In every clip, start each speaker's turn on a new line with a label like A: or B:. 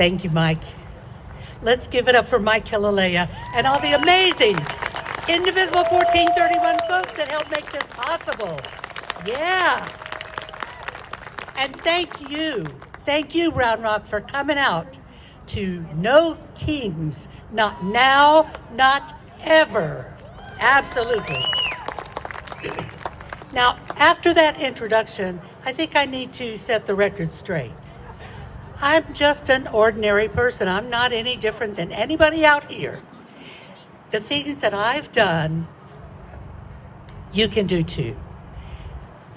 A: Thank you, Mike. Let's give it up for Mike Killalea and all the amazing Indivisible 1431 folks that helped make this possible. Yeah. And thank you, Round Rock, for coming out to No Kings, not now, not ever. Absolutely. Now, after that introduction, I think I need to set the record straight. I'm just an ordinary person. I'm not any different than anybody out here. The things that I've done, you can do too.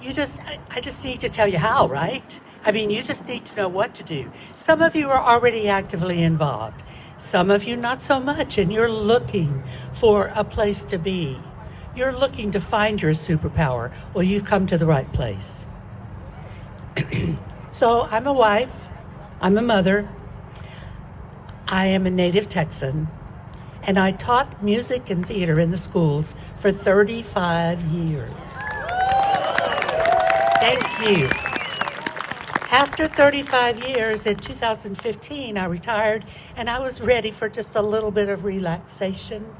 A: I just need to tell you how, right? I mean, you just need to know what to do. Some of you are already actively involved. Some of you not so much, and you're looking for a place to be. You're looking to find your superpower. Well, you've come to the right place. So I'm a wife. I'm a mother. I am a native Texan, and I taught music and theater in the schools for 35 years. Thank you. After 35 years, in 2015, I retired, and I was ready for just a little bit of relaxation.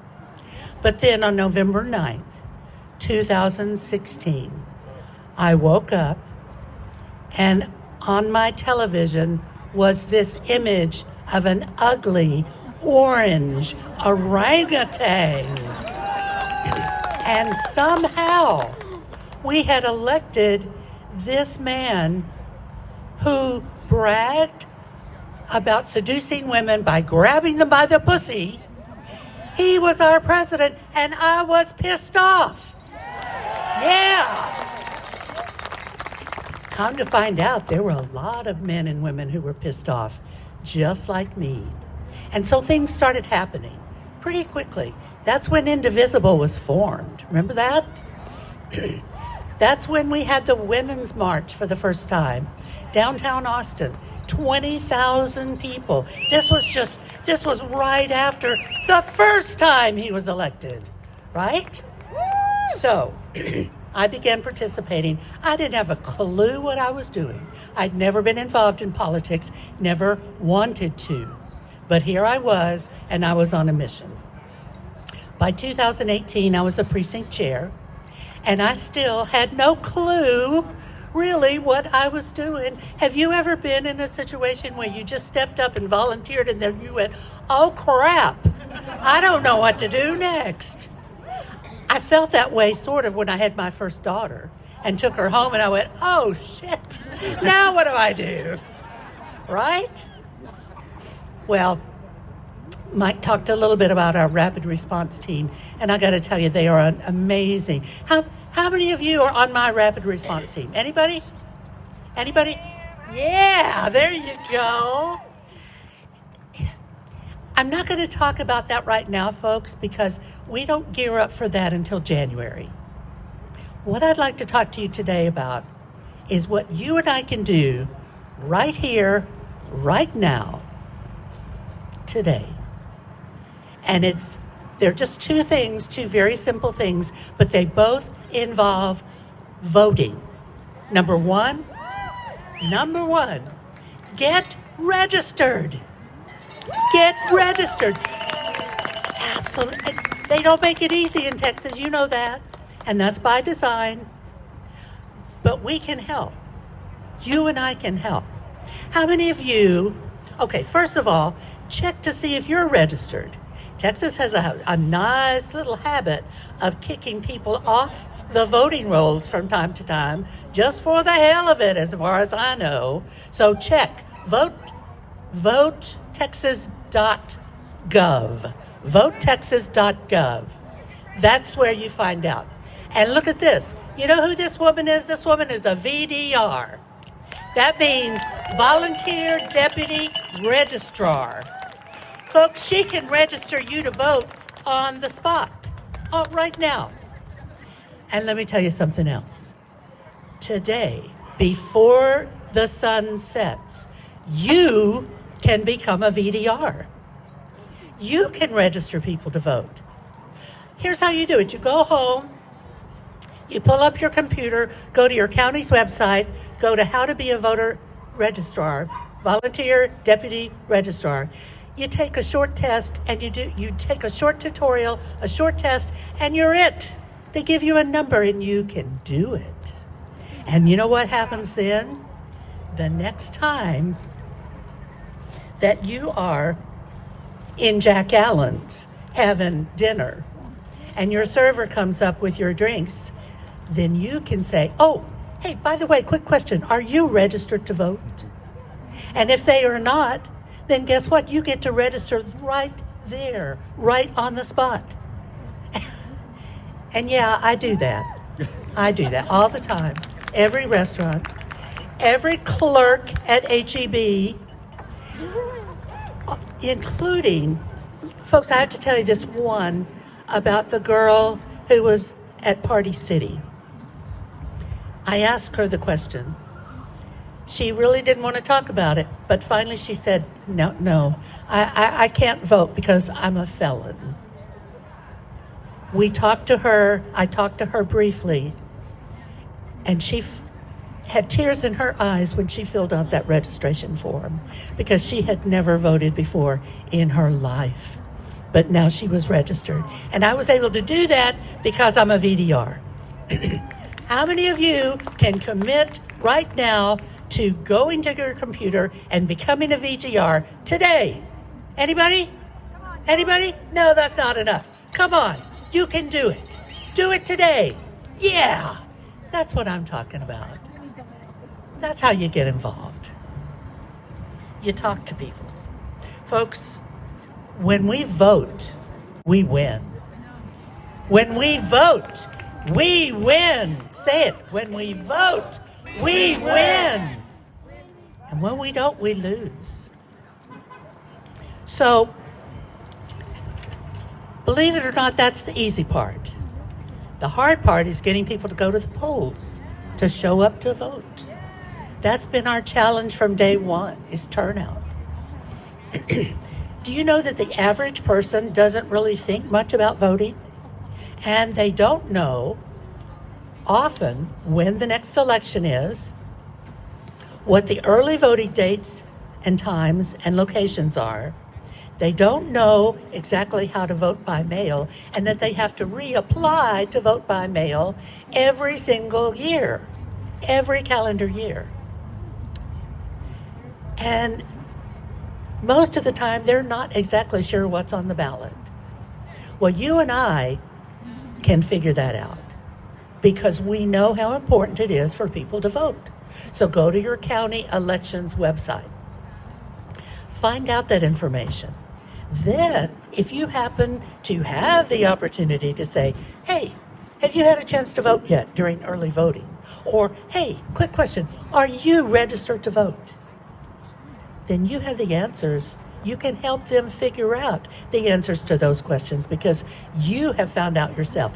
A: But then on November 9th, 2016, I woke up, and on my television was this image of an ugly orange orangutan. And somehow we had elected this man who bragged about seducing women by grabbing them by the pussy. He was our president, and I was pissed off. Yeah. Come to find out, there were a lot of men and women who were pissed off, just like me. And so things started happening pretty quickly. That's when Indivisible was formed. Remember that? That's when we had the Women's March for the first time. Downtown Austin, 20,000 people. This was right after the first time he was elected, right? So I began participating. I didn't have a clue what I was doing. I'd never been involved in politics, never wanted to. But here I was, and I was on a mission. By 2018, I was a precinct chair, and I still had no clue really what I was doing. Have you ever been in a situation where you just stepped up and volunteered, and then you went, oh crap, I don't know what to do next? I felt that way sort of when I had my first daughter and took her home, and I went, oh shit, now what do I do? Right? Well, Mike talked a little bit about our rapid response team, and I got to tell you, they are amazing. How many of you are on my rapid response team? Anybody? Anybody? Yeah, there you go. I'm not going to talk about that right now, folks, because we don't gear up for that until January. What I'd like to talk to you today about is what you and I can do right here, right now, today. And they're just two things, two very simple things, but they both involve voting. Number one, get registered. Get registered. Absolutely. They don't make it easy in Texas, you know that. And that's by design. But we can help. You and I can help. How many of you, okay, first of all, check to see if you're registered. Texas has a nice little habit of kicking people off the voting rolls from time to time, just for the hell of it, as far as I know. So check, votetexas.gov. Votetexas.gov. That's where you find out. And look at this. You know who this woman is? This woman is a VDR. That means Volunteer Deputy Registrar. Folks, she can register you to vote on the spot, right now. And let me tell you something else. Today, before the sun sets, you can become a VDR. You can register people to vote. Here's how you do it. You go home, you pull up your computer, go to your county's website, go to How to Be a Voter Registrar, volunteer deputy registrar. You take a short test and you take a short tutorial, a short test, and you're it. They give you a number and you can do it. And you know what happens then? The next time that you are in Jack Allen's having dinner and your server comes up with your drinks, then you can say, oh, hey, by the way, quick question. Are you registered to vote? And if they are not, then guess what? You get to register right there, right on the spot. And yeah, I do that. I do that all the time. Every restaurant, every clerk at HEB, including, folks, I have to tell you this one about the girl who was at Party City. I asked her the question. She really didn't want to talk about it, but finally she said, no, I can't vote because I'm a felon. We talked to her, I talked to her briefly, and she had tears in her eyes when she filled out that registration form because she had never voted before in her life. But now she was registered. And I was able to do that because I'm a VDR. How many of you can commit right now to going to your computer and becoming a VGR today? Anybody? Anybody? No, that's not enough. Come on, you can do it. Do it today. Yeah, that's what I'm talking about. That's how you get involved. You talk to people. Folks, when we vote, we win. When we vote, we win. Say it. When we vote, we win. And when we don't, we lose. So, believe it or not, that's the easy part. The hard part is getting people to go to the polls, to show up to vote. That's been our challenge from day one, is turnout. Do you know that the average person doesn't really think much about voting? And they don't know often when the next election is, what the early voting dates and times and locations are. They don't know exactly how to vote by mail, and that they have to reapply to vote by mail every single year, every calendar year. And most of the time, they're not exactly sure what's on the ballot. Well, you and I can figure that out because we know how important it is for people to vote. So go to your county elections website. Find out that information. Then, if you happen to have the opportunity to say, hey, have you had a chance to vote yet during early voting? Or, hey, quick question, are you registered to vote? Then you have the answers. You can help them figure out the answers to those questions because you have found out yourself.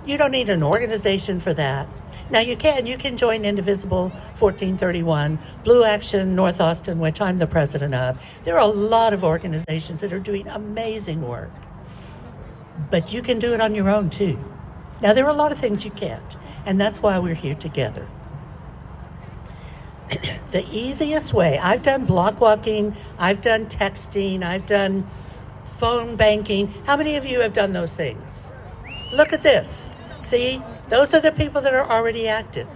A: You don't need an organization for that. Now you can join Indivisible 1431, Blue Action North Austin, which I'm the president of. There are a lot of organizations that are doing amazing work. But you can do it on your own too. Now there are a lot of things you can't, and that's why we're here together. The easiest way, I've done block walking, I've done texting, I've done phone banking. How many of you have done those things? Look at this. See, those are the people that are already active.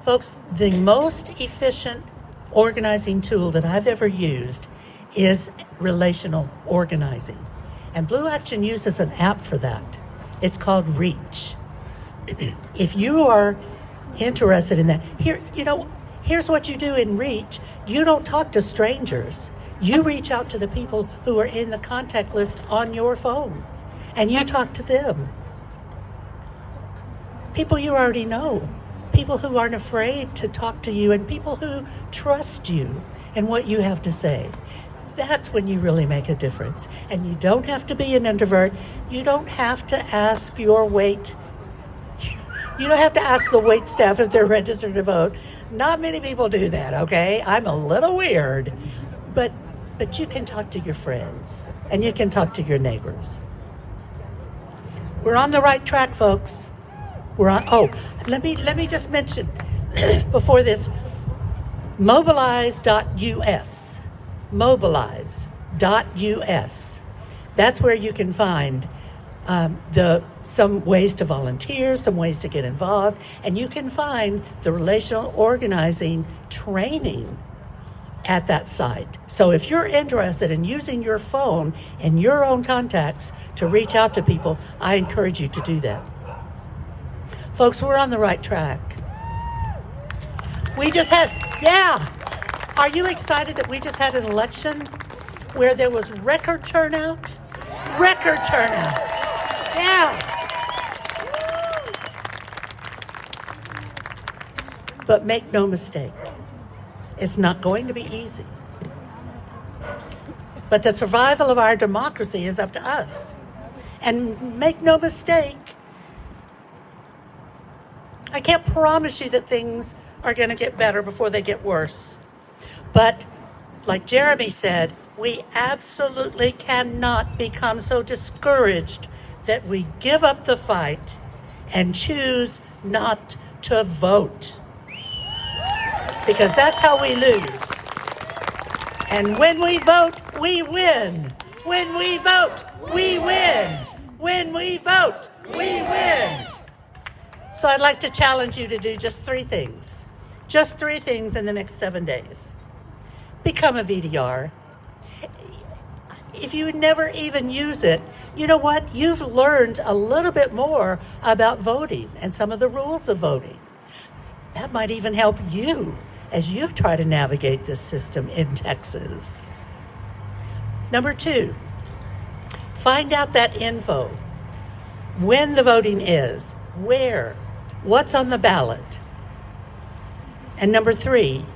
A: Folks, the most efficient organizing tool that I've ever used is relational organizing. And Blue Action uses an app for that. It's called Reach. If you are interested in that, here's what you do in Reach. You don't talk to strangers. You reach out to the people who are in the contact list on your phone, and you talk to them. People you already know, people who aren't afraid to talk to you, and people who trust you and what you have to say. That's when you really make a difference. And you don't have to be an introvert. You don't have to ask your wait. You don't have to ask the wait staff if they're registered to vote. Not many people do that, okay? I'm a little weird. But you can talk to your friends, and you can talk to your neighbors. We're on the right track, folks. Let me just mention before this. Mobilize.us. Mobilize.us. That's where you can find some ways to volunteer, some ways to get involved, and you can find the relational organizing training at that site. So if you're interested in using your phone and your own contacts to reach out to people, I encourage you to do that. Folks, we're on the right track. We just had, are you excited that we just had an election where there was record turnout? Record turnout. Yeah. But make no mistake, it's not going to be easy. But the survival of our democracy is up to us. And make no mistake, I can't promise you that things are going to get better before they get worse. But like Jeremy said, we absolutely cannot become so discouraged that we give up the fight and choose not to vote. Because that's how we lose. And when we vote, we win. When we vote, we win. When we vote, we win. So I'd like to challenge you to do just 3 things. Just 3 things in the next 7 days. Become a VDR. If you never even use it, you know what? You've learned a little bit more about voting and some of the rules of voting. That might even help you as you try to navigate this system in Texas. Number 2, find out that info. When the voting is, where, what's on the ballot. And number 3,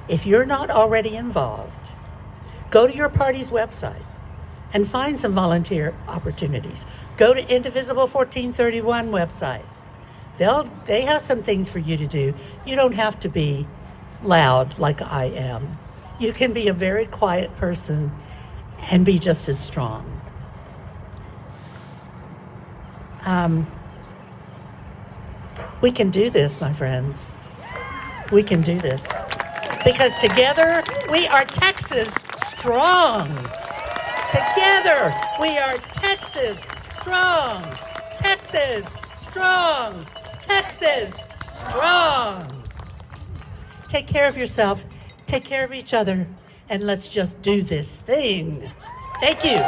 A: if you're not already involved, go to your party's website and find some volunteer opportunities. Go to Indivisible 1431 website. They have some things for you to do. You don't have to be loud like I am. You can be a very quiet person and be just as strong. We can do this, my friends. We can do this. Because together, we are Texas strong. Together, we are Texas strong. Texas strong. Texas strong. Take care of yourself. Take care of each other. And let's just do this thing. Thank you.